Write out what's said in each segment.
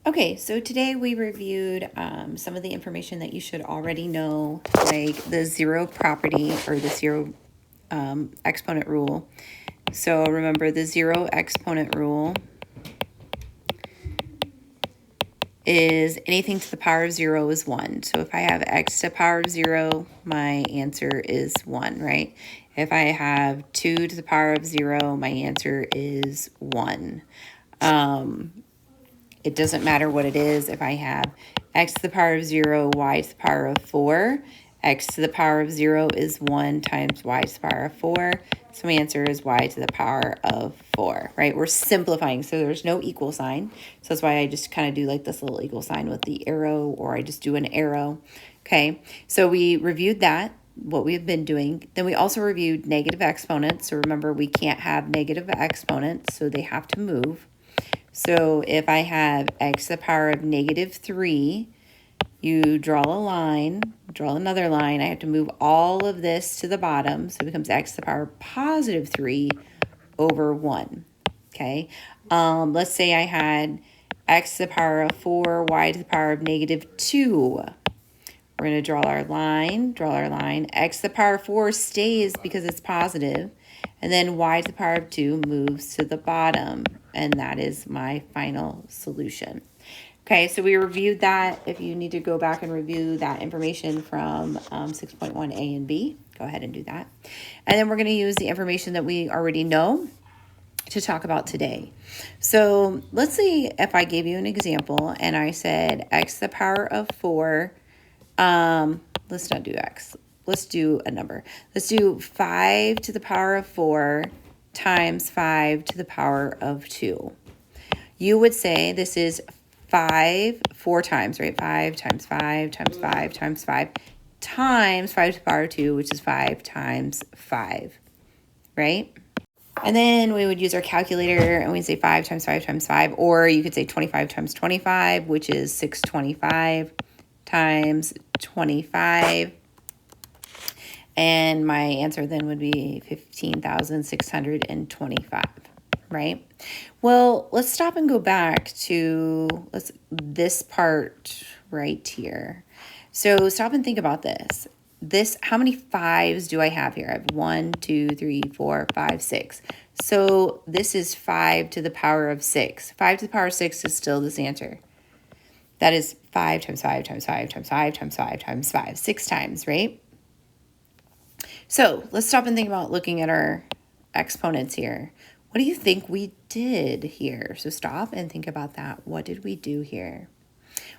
Okay, so today we reviewed some of the information that you should already know, like the zero property or the zero exponent rule. So remember, the zero exponent rule is anything to the power of 0 is 1. So if I have x to the power of 0, my answer is 1, right? If I have 2 to the power of 0, my answer is 1. It doesn't matter what it is. If I have x to the power of 0, y to the power of 4, x to the power of 0 is 1 times y to the power of 4. So my answer is y to the power of 4, right? We're simplifying, so there's no equal sign. So that's why I just kind of do like this little equal sign with the arrow, or I just do an arrow. Okay, so we reviewed that, what we've been doing. Then we also reviewed negative exponents. So remember, we can't have negative exponents, so they have to move. So if I have x to the power of -3, you draw a line, draw another line. I have to move all of this to the bottom. So it becomes x to the power of +3 over 1. Okay. Let's say I had x to the power of 4, y to the power of -2. We're going to draw our line, x to the power of 4 stays because it's positive, and then y to the power of 2 moves to the bottom, and that is my final solution. Okay, so we reviewed that. If you need to go back and review that information from 6.1a and b, go ahead and do that. And then we're going to use the information that we already know to talk about today. So let's see if I gave you an example and I said x to the power of 4. Let's not do x. Let's do a number. Let's do 5 to the power of 4 times 5 to the power of 2. You would say this is 5 4 times, right? 5 times 5 times 5 times 5 times 5 to the power of 2, which is 5 times 5, right? And then we would use our calculator and we'd say 5 times 5 times 5, or you could say 25 times 25, which is 625 times 25. And my answer then would be 15,625, right? Well, let's stop and go back to this part right here. So stop and think about this. How many 5s do I have here? I have 1, 2, 3, 4, 5, 6. So this is 5 to the power of 6. 5 to the power of 6 is still this answer. That is 5 times 5 times 5 times 5 times 5 times 5, 6 times, right? So let's stop and think about looking at our exponents here. What do you think we did here? So stop and think about that. What did we do here?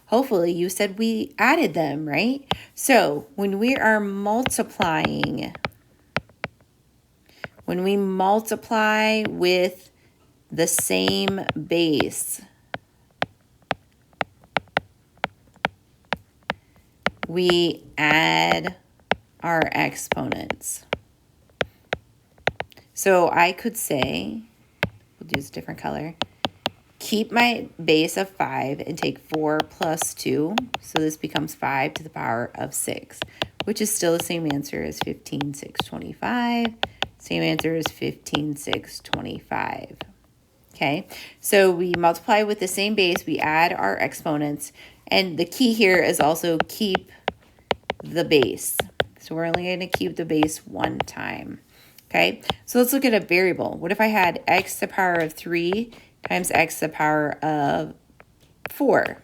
Hopefully you said we added them, right? So when we are multiplying, when we multiply with the same base, we add our exponents. So I could say, we'll use a different color, keep my base of 5 and take 4 plus 2. So this becomes 5 to the power of 6, which is still the same answer as 15,625. Same answer as 15,625. Okay, so we multiply with the same base, we add our exponents, and the key here is also keep the base. So we're only going to keep the base one time. Okay, so let's look at a variable. What if I had x to the power of 3 times x to the power of 4?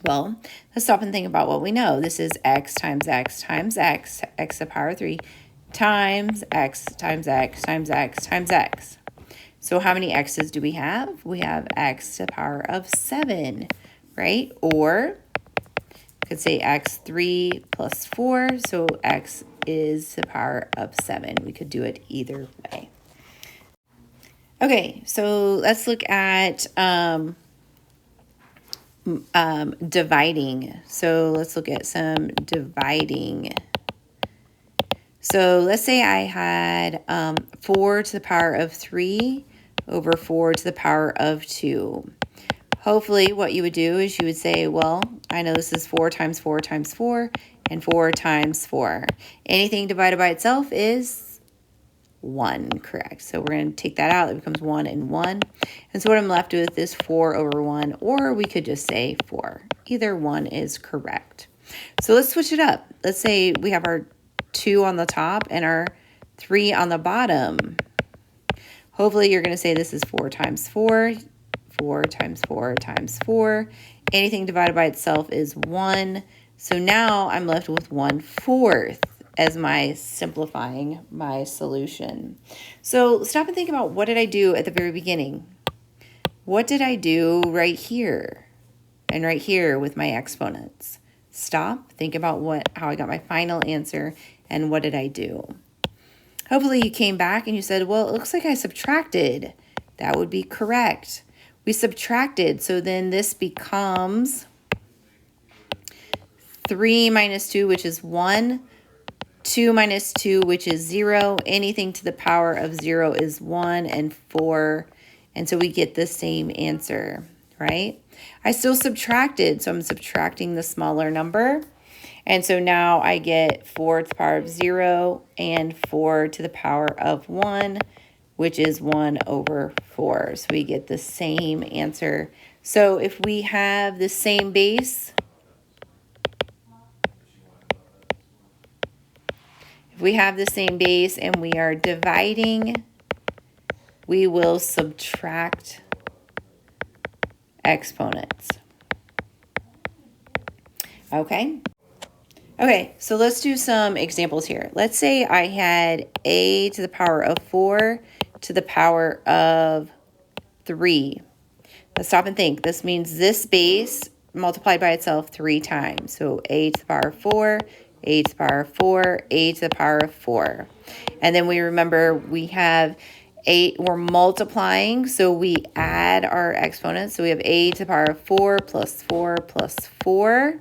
Well, let's stop and think about what we know. This is x times x times x, x to the power of 3, times x times x times x times x. So how many x's do we have? We have x to the power of 7, right? Or could say x3 plus 4, so x is the power of 7. We could do it either way. Okay, so let's look at dividing. So let's look at some dividing. So let's say I had 4 to the power of 3 over 4 to the power of 2. Hopefully what you would do is you would say, well, I know this is 4 times 4 times 4 and 4 times 4. Anything divided by itself is 1, correct. So we're going to take that out. It becomes 1 and 1. And so what I'm left with is 4 over 1, or we could just say 4. Either one is correct. So let's switch it up. Let's say we have our 2 on the top and our 3 on the bottom. Hopefully you're going to say this is 4 times 4. 4 times 4 times 4. Anything divided by itself is 1. So now I'm left with 1/4 as my simplifying my solution. So stop and think about, what did I do at the very beginning? What did I do right here and right here with my exponents? Stop, think about how I got my final answer and what did I do? Hopefully you came back and you said, well, it looks like I subtracted. That would be correct. We subtracted, so then this becomes 3 minus 2, which is 1. 2 minus 2, which is 0. Anything to the power of 0 is 1 and 4. And so we get the same answer, right? I still subtracted, so I'm subtracting the smaller number. And so now I get 4 to the power of 0 and 4 to the power of 1, which is 1 over 4. So we get the same answer. So if we have the same base, and we are dividing, we will subtract exponents. Okay? Okay, so let's do some examples here. Let's say I had a to the power of 4 to the power of 3. Let's stop and think. This means this base multiplied by itself 3 times. So a to the power of 4, a to the power of 4, a to the power of 4. And then we remember we have 8, we're multiplying, so we add our exponents. So we have a to the power of 4 plus 4 plus 4.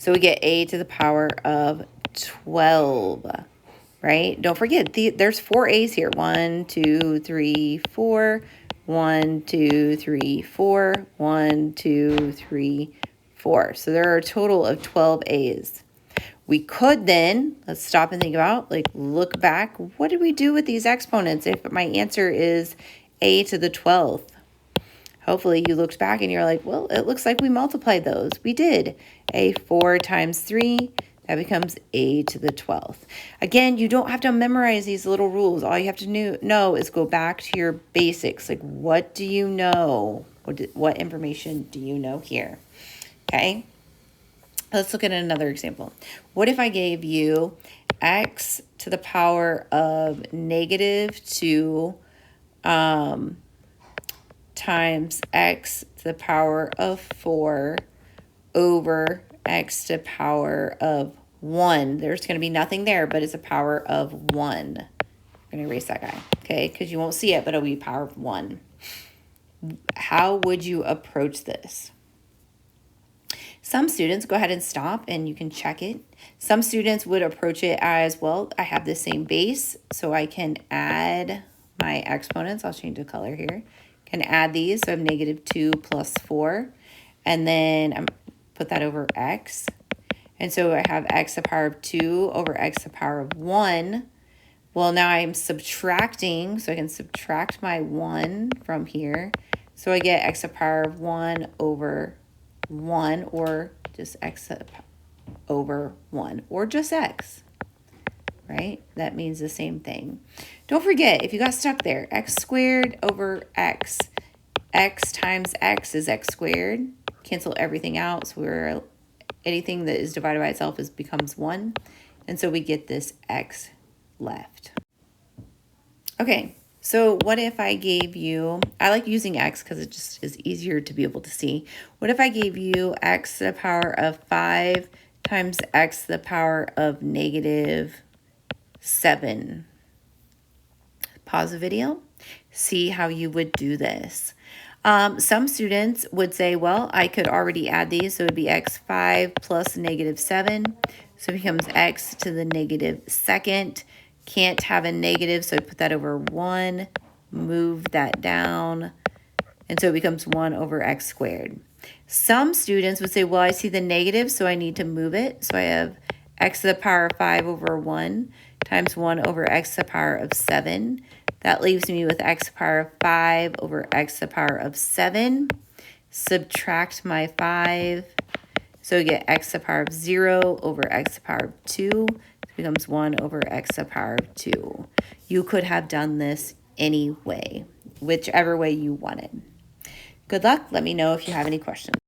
So we get a to the power of 12, right? Don't forget, there's 4 a's here. 1, 2, 3, 4. 1, 2, 3, 4. 1, 2, 3, 4. So there are a total of 12 a's. We could then, let's stop and think about, look back. What did we do with these exponents if my answer is a to the 12th? Hopefully you looked back and you're like, well, it looks like we multiplied those. We did. A 4 times 3, that becomes a to the 12th. Again, you don't have to memorize these little rules. All you have to know is go back to your basics. Like, what do you know? What information do you know here? Okay. Let's look at another example. What if I gave you x to the power of -2 times x to the power of 4 over x to the power of 1. There's going to be nothing there, but it's a power of 1. I'm going to erase that guy, okay? Because you won't see it, but it'll be power of 1. How would you approach this? Some students, go ahead and stop and you can check it. Some students would approach it as, well, I have the same base, so I can add my exponents. I'll change the color here. Can add these, so I have -2 plus 4. And then I'm put that over x. And so I have x to the power of 2 over x to the power of 1. Well, now I'm subtracting, so I can subtract my 1 from here. So I get x to the power of 1 over 1, or just x over 1, or just x, right? That means the same thing. Don't forget, if you got stuck there, x squared over x. X times x is x squared. Cancel everything out, so anything that is divided by itself becomes 1. And so we get this x left. Okay, so what if I gave you, I like using x because it just is easier to be able to see. What if I gave you x to the power of 5 times x to the power of -7? Pause the video, see how you would do this. Some students would say, well, I could already add these, so it would be x5 plus -7. So it becomes x to the -2nd. Can't have a negative, so I put that over 1, move that down, and so it becomes 1 over x squared. Some students would say, well, I see the negative, so I need to move it. So I have x to the power of 5 over 1. times 1 over x to the power of 7. That leaves me with x to the power of 5 over x to the power of 7. Subtract my 5. So we get x to the power of 0 over x to the power of 2. It becomes 1 over x to the power of 2. You could have done this any way, whichever way you wanted. Good luck. Let me know if you have any questions.